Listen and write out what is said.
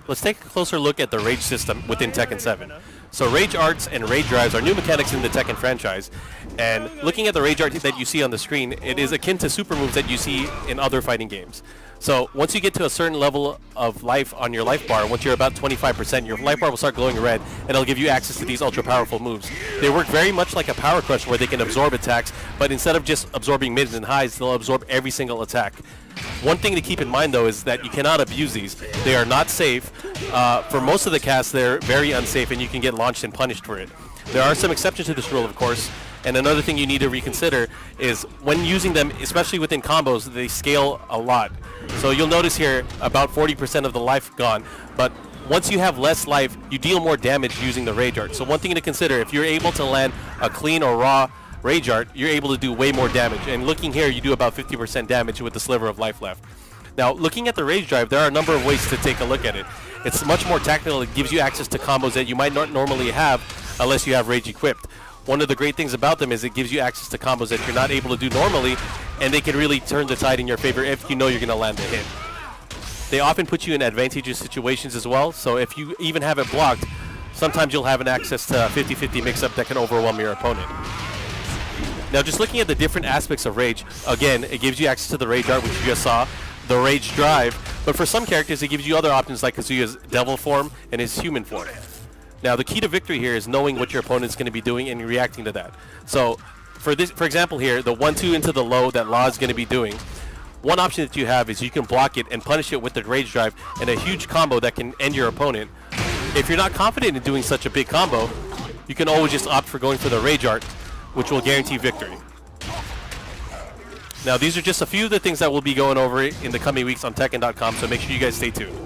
let's take a closer look at the Rage system within Tekken 7. So Rage Arts and Rage Drives are new mechanics in the Tekken franchise, and looking at the Rage Art that you see on the screen, it is akin to super moves that you see in other fighting games. So once you get to a certain level of life on your life bar, once you're about 25%, your life bar will start glowing red, and it'll give you access to these ultra powerful moves. They work very much like a Power Crush, where they can absorb attacks, but instead of just absorbing mids and highs, they'll absorb every single attack. One thing to keep in mind, though, is that you cannot abuse these. They are not safe. For most of the casts, they're very unsafe, and you can get launched and punished for it. There are some exceptions to this rule, of course, and another thing you need to reconsider is when using them, especially within combos, they scale a lot. So you'll notice here about 40% of the life gone, but once you have less life, you deal more damage using the Rage Art. So one thing to consider, if you're able to land a clean or raw Rage Art, you're able to do way more damage. And looking here, you do about 50% damage with the sliver of life left. Now, looking at the Rage Drive, there are a number of ways to take a look at it. It's much more tactical. It gives you access to combos that you might not normally have unless you have Rage equipped. One of the great things about them is it gives you access to combos that you're not able to do normally, and they can really turn the tide in your favor if you know you're going to land a hit. They often put you in advantageous situations as well, so if you even have it blocked, sometimes you'll have an access to a 50-50 mix-up that can overwhelm your opponent. Now, just looking at the different aspects of Rage, again, it gives you access to the Rage Art, which you just saw, the Rage Drive, but for some characters, it gives you other options like Kazuya's Devil form and his human form. Now, the key to victory here is knowing what your opponent's going to be doing and reacting to that. So, for example here, the 1-2 into the low that Law is going to be doing, one option that you have is you can block it and punish it with the Rage Drive and a huge combo that can end your opponent. If you're not confident in doing such a big combo, you can always just opt for going for the Rage Art, which will guarantee victory. Now, these are just a few of the things that we'll be going over in the coming weeks on Tekken.com, so make sure you guys stay tuned.